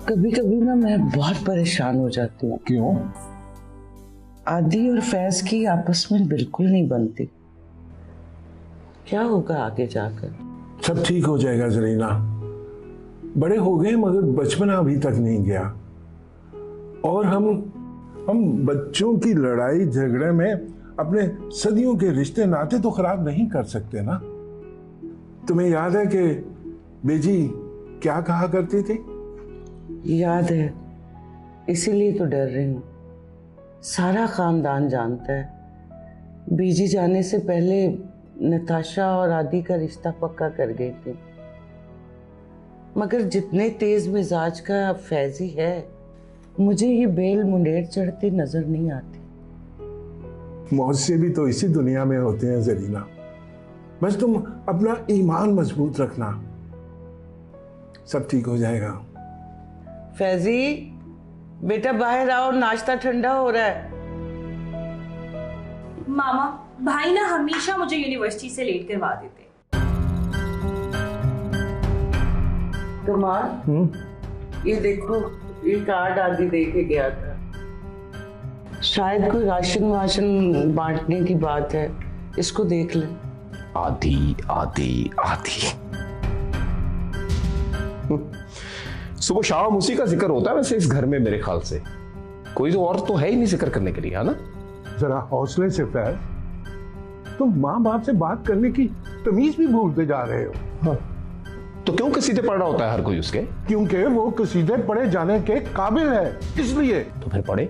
कभी कभी ना मैं बहुत परेशान हो जाती हूँ। क्यों? आदि और फैज की आपस में बिल्कुल नहीं बनती। क्या होगा आगे जाकर? सब ठीक हो जाएगा जरीना। बड़े हो गए मगर बचपना अभी तक नहीं गया। और हम बच्चों की लड़ाई झगड़े में अपने सदियों के रिश्ते नाते तो खराब नहीं कर सकते ना। तुम्हें याद है कि बेजी क्या कहा करती थी? याद है, इसीलिए तो डर रही हूँ। सारा खानदान जानता है। बीजी जाने से पहले नताशा और आदि का रिश्ता पक्का कर गई थी, मगर जितने तेज मिजाज का फैजी है, मुझे ये बेल मुंडेर चढ़ती नजर नहीं आती। मौत से भी तो इसी दुनिया में होते हैं जरीना। बस तुम अपना ईमान मजबूत रखना, सब ठीक हो जाएगा। फैजी बेटा बाहर आओ, नाश्ता ठंडा हो रहा है। मामा, भाई ना हमेशा मुझे यूनिवर्सिटी से लेट करवा देते। कमाल, ये देखो, ये कार्ड आदि दे के गया था। शायद कोई राशन वाशन बांटने की बात है, इसको देख ले। आदि आदि आदि सुबह शाम उसी का जिक्र होता है वैसे इस घर में। मेरे ख्याल से कोई तो और तो है ही नहीं जिक्र करने के लिए, है ना? जरा हौसले से फैज, तुम माँ बाप से बात करने की तमीज भी भूलते जा रहे हो। हाँ। तो क्यों कसीदे पढ़ रहा होता है हर कोई उसके? क्योंकि वो कसीदे पढ़े जाने के काबिल है, इसलिए। तो फिर पढ़े,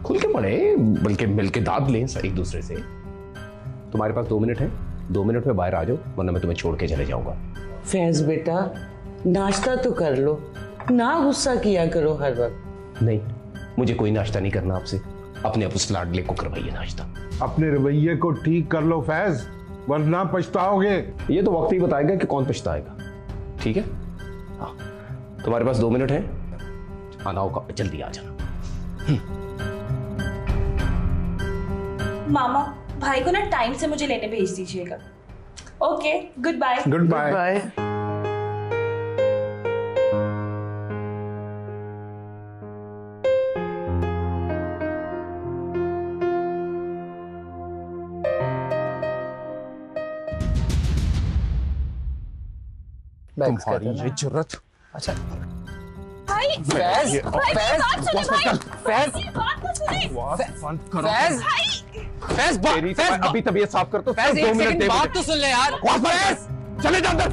खुल के पढ़े, बल्कि मिलके दाद लें एक दूसरे से। तुम्हारे पास 2 मिनट है, 2 मिनट में बाहर आ जाओ, वरना मैं तुम्हें छोड़ के चले जाऊंगा। फैज बेटा, नाश्ता तो कर लो, ना गुस्सा किया करो हर वक्त। नहीं, मुझे कोई नाश्ता नहीं करना आपसे। अपने उस लाडले को करवाइए नाश्ता। अपने रवैये को ठीक कर लो फैज, वरना पछताओगे। ये तो वक्त ही बताएगा कि कौन पछताएगा। ठीक है? हाँ, तुम्हारे पास 2 मिनट है, आना होगा, जल्दी आ जाना। मामा, भाई को ना टाइम से मुझे लेने भेज दीजिएगा। Okay, good bye. Good bye. Bye. तुम्हारी ये जरूरत। अच्छा भाई, फैज, भाई, फैज, बात सुनिए भाई। फैज, ये बात तो सुनिए। फैज, फैज, फैज, अभी तबीयत साफ कर। तो फैज 2 मिनट दे, बात तो सुन ले यार। फैज, चले जा अंदर।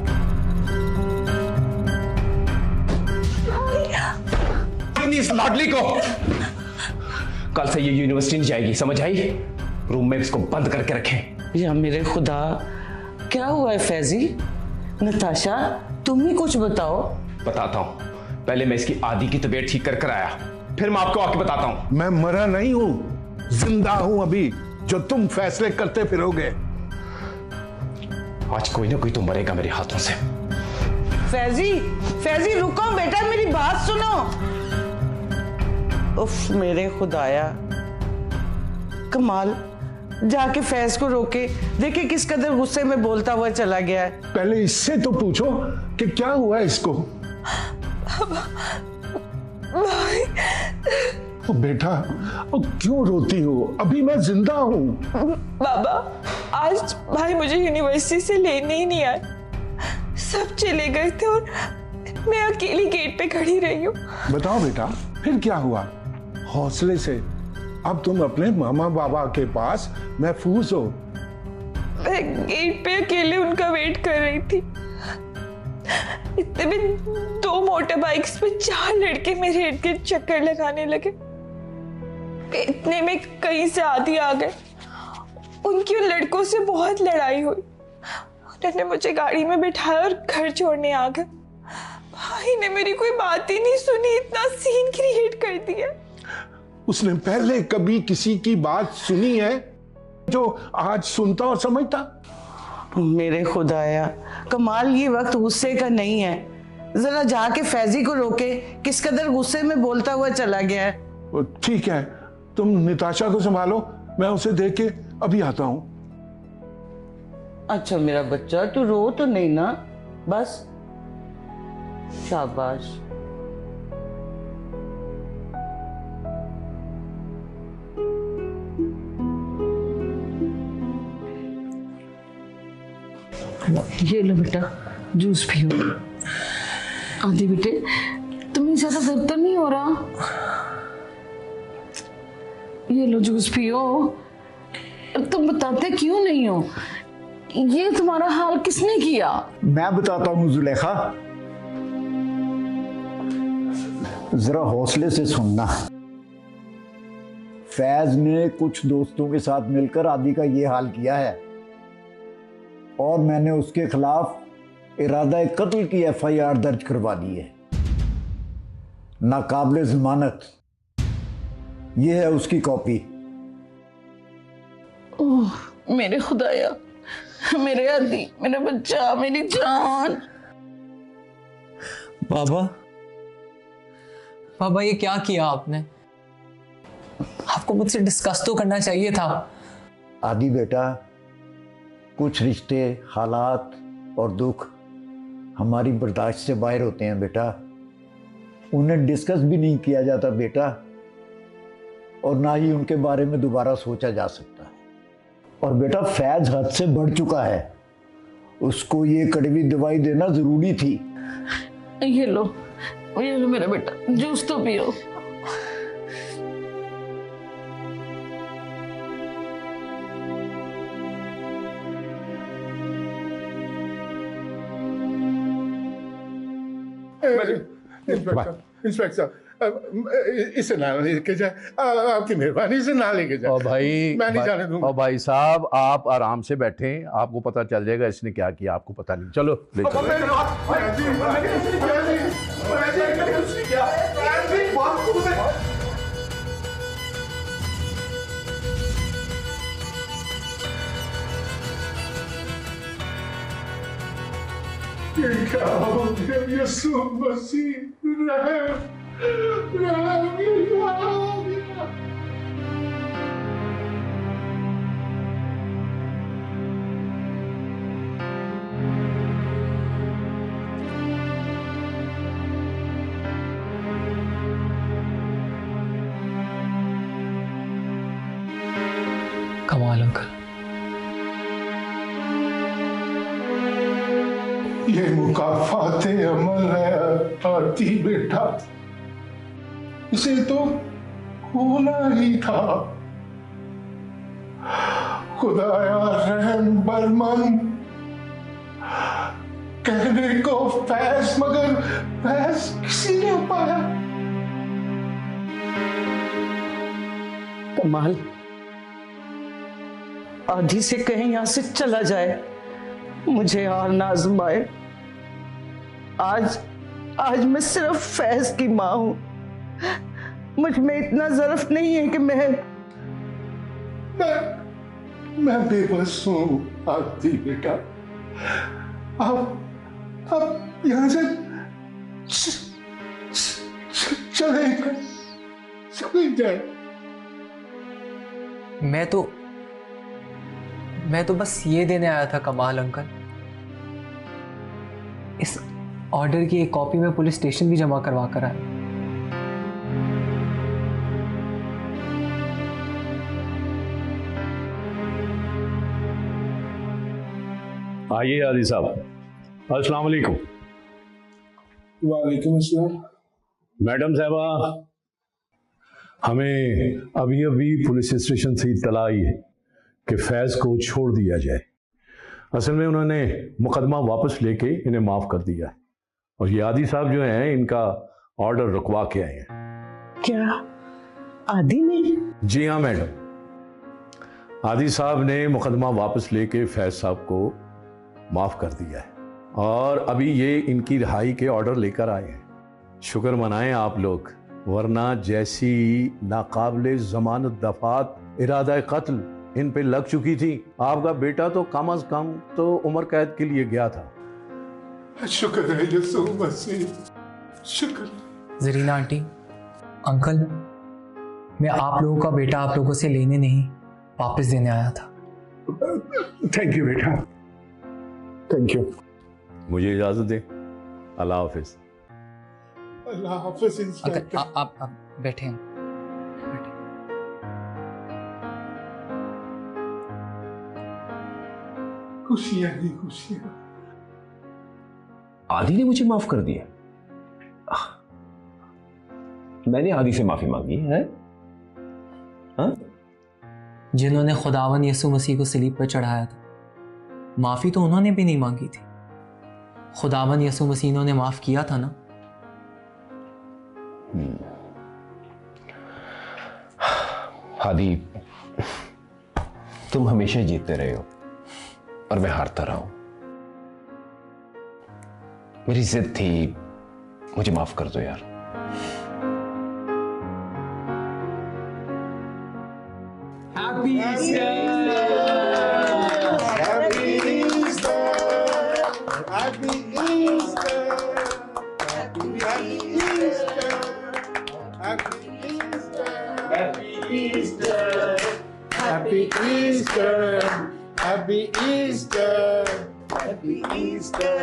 इस लाडली को कल से ये यूनिवर्सिटी नहीं जाएगी, समझ आई? रूम में इसको बंद करके रखें। या मेरे खुदा, क्या हुआ है फैजी? नताशा, तुम ही कुछ बताओ। बताता हूं, पहले मैं इसकी आदि की तबीयत ठीक कर आया, फिर मैं आपको आके बताता हूं। मैं मरा नहीं हूं, जिंदा हूं अभी, जो तुम फैसले करते फिरोगे। आज कोई ना कोई तो मरेगा मेरे हाथों से। फैजी, फैजी रुको बेटा, मेरी बात सुनो। उफ मेरे खुदाया। कमाल, जाके फैज को रोके, देखे किस कदर गुस्से में बोलता हुआ चला गया है। पहले इससे तो पूछो कि क्या हुआ इसको। ओ बेटा, क्यों रोती हो? अभी मैं जिंदा हूं। बाबा, आज भाई मुझे यूनिवर्सिटी से लेने ही नहीं आए। सब चले गए थे और मैं अकेली गेट पे खड़ी रही हूँ। बताओ बेटा, फिर क्या हुआ? हौसले से, अब तुम अपने मामा बाबा के पास महफूज हो। मैं गेट पे अकेले उनका वेट कर रही थी। इतने में 2 मोटर बाइक्स पे 4 लड़के मेरे इर्द गिर्द चक्कर लगाने लगे। इतने में कहीं से आदि आ गए। उनकी उन लड़कों से बहुत लड़ाई हुई। उन्होंने मुझे गाड़ी में बिठाया और घर छोड़ने आ गए। भाई ने मेरी कोई बात ही नहीं सुनी, इतना सीन क्रिएट कर दिया। उसने पहले कभी किसी की बात सुनी है जो आज सुनता और समझता? मेरे खुदाया, कमाल ये वक्त गुस्से का नहीं है। जरा जाके फैजी को रोके, किस कदर गुस्से में बोलता हुआ चला गया है। ठीक है, तुम निताशा को संभालो, मैं उसे देख के अभी आता हूं। अच्छा मेरा बच्चा, तू रो तो नहीं ना? बस शाबाश। ये लो बेटा, जूस पियो। आदि बेटे, तुम्हें ज्यादा दर्द तो नहीं हो रहा? ये लो जूस पियो। तुम बताते क्यों नहीं हो? ये तुम्हारा हाल किसने किया? मैं बताता हूँ जुलेखा, जरा हौसले से सुनना। फैज ने कुछ दोस्तों के साथ मिलकर आदि का ये हाल किया है और मैंने उसके खिलाफ इरादा कत्ल की FIR दर्ज करवा दी है। नाकाबिले जमानत, ये है उसकी कॉपी। ओह मेरे खुदाया, मेरे आदि, मेरा बच्चा, मेरी जान। बाबा ये क्या किया आपने? आपको मुझसे डिस्कस तो करना चाहिए था। आदि बेटा, कुछ रिश्ते, हालात और दुख हमारी बर्दाश्त से बाहर होते हैं बेटा। उन्हें डिस्कस भी नहीं किया जाता बेटा, और ना ही उनके बारे में दोबारा सोचा जा सकता है। और बेटा फैज हद से बढ़ चुका है, उसको ये कड़वी दवाई देना जरूरी थी। ये लो मेरा बेटा, जूस तो पियो। इंस्पेक्टर, इसे ना लेके जाए, आपकी मेहरबानी से ना लेके जाए। और भाई, मैं नहीं जाने दूंगा। और भाई साहब आप आराम से बैठें, आपको पता चल जाएगा इसने क्या किया, आपको पता नहीं। चलो ले चलो। क्या हो गया यीशु मसीह, रहम, ये क्या हो गया? कमाल अंकल। ये मुकाफाते अमल है आरती बेटा, इसे तो होना ही था। खुदाया रहम बरमन, कहने को फैज, मगर फैज किसी ने पाया। कमाल, आधी से कहीं यहां से चला जाए, मुझे और ना आजमाए। आज मैं सिर्फ फैज की माँ हूं, मुझ में इतना ज़र्फ नहीं है कि मैं बेबस हूं आरती बेटा। आप यहां से चले जाए। मैं तो बस ये देने आया था कमाल अंकल। इस ऑर्डर की एक कॉपी में पुलिस स्टेशन भी जमा करवा कर आया। आइए आदि साहब। अस्सलाम वालेकुम। वालेकुम अस्सलाम। मैडम साहबा, हमें अभी अभी पुलिस स्टेशन से इत्तला आई है कि फैज को छोड़ दिया जाए। असल में उन्होंने मुकदमा वापस लेके इन्हें माफ कर दिया है, और ये आदि साहब जो हैं इनका ऑर्डर रुकवा के आए हैं। क्या आदि ने? जी हाँ मैडम, आदि साहब ने मुकदमा वापस लेके फैज साहब को माफ कर दिया है, और अभी ये इनकी रिहाई के ऑर्डर लेकर आए हैं। शुक्र मनाएं आप लोग, वरना जैसी नाकाबिले जमानत दफात इरादा कत्ल इन पे लग चुकी थी, आपका बेटा तो कम अज कम तो उम्र कैद के लिए गया था। शुक्र है यीशु मसीह, शुक्र। जरीना आंटी, अंकल, मैं आप लोगों का बेटा आप लोगों से लेने नहीं वापस देने आया था। थैंक यू बेटा, थैंक यू। मुझे इजाजत दें, अल्लाह हाफिज। अल्लाह हाफिज इंस्पेक्टर। आप बैठे हैं। खुशियां ही खुशियां। आदि ने मुझे माफ कर दिया? मैंने आदि से माफी मांगी है? हाँ? जिन्होंने खुदावन यसु मसीह को सलीब पर चढ़ाया था, माफी तो उन्होंने भी नहीं मांगी थी। खुदावन यसु मसीह ने माफ किया था ना। आदि, तुम हमेशा जीतते रहे हो और मैं हारता रहा हूं। मेरी जिद थी, मुझे माफ कर दो यार। Happy Easter! Happy Easter! Happy Easter! Happy Easter! Happy Easter! Happy Easter! Happy Easter! Happy Easter! Happy Easter!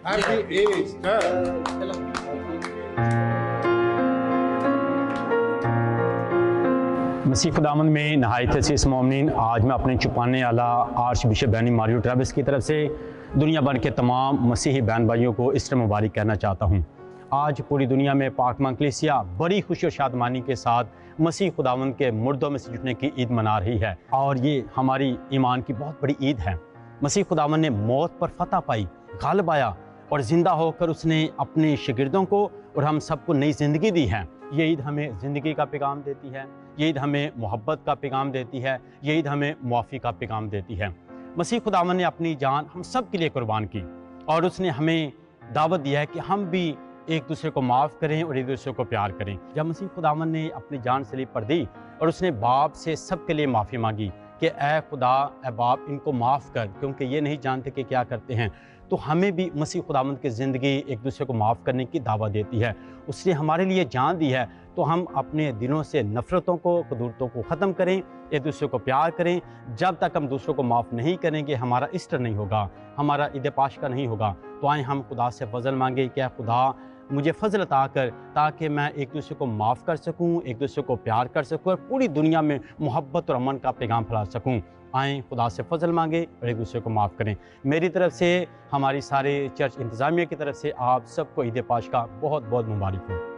Happy Easter! मसीह खुदावंद में नहायत अज़ीज़ मोमिनीन, आज मैं अपने चुपाने आला आर्च बिशप बैनी मारियो ट्रेविस की तरफ से दुनिया भर के तमाम मसीही बहन भाइयों को ईस्टर मुबारक कहना चाहता हूँ। आज पूरी दुनिया में पाक कलीसिया बड़ी खुशी और शादमानी के साथ मसीह खुदावंद के मुर्दों में से जुटने की ईद मना रही है और ये हमारी ईमान की बहुत बड़ी ईद है। मसीह खुदावंद ने मौत पर फतह पाई, गालिब आया और ज़िंदा होकर उसने अपने शागिर्दों को और हम सबको नई ज़िंदगी दी है। ये ईद हमें ज़िंदगी का पैगाम देती है, ये ईद हमें मोहब्बत का पैगाम देती है, ये ईद हमें मुआफ़ी का पैगाम देती है। मसीह खुदावंद ने अपनी जान हम सब के लिए कुर्बान की और उसने हमें दावत दिया है कि हम भी एक दूसरे को माफ़ करें और एक दूसरे को प्यार करें। जब मसीह खुदावंद ने अपनी जान सलीब पर दी और उसने बाप से सब के लिए माफ़ी मांगी कि ए खुदा, ए बाप, इनको माफ़ कर क्योंकि ये नहीं जानते कि क्या करते हैं, तो हमें भी मसीह खुदावंद की ज़िंदगी एक दूसरे को माफ़ करने की दावत देती है। उसने हमारे लिए जान दी है, तो हम अपने दिलों से नफ़रतों को, कदूरतों को ख़त्म करें, एक दूसरे को प्यार करें। जब तक हम दूसरों को माफ़ नहीं करेंगे, हमारा ईस्टर नहीं होगा, हमारा ईद पाशका नहीं होगा। तो आए हम खुदा से फ़ज़ल मांगे कि खुदा मुझे फ़ज़ल अता कर ताकि मैं एक दूसरे को माफ़ कर सकूं, एक दूसरे को प्यार कर सकूं और पूरी दुनिया में मोहब्बत और अमन का पैगाम फैला सकूं। आएँ खुदा से फ़ज़ल मांगे और एक दूसरे को माफ़ करें। मेरी तरफ से, हमारी सारे चर्च इंतज़ामिया की तरफ से आप सबको ईद पाशका बहुत बहुत मुबारक हो।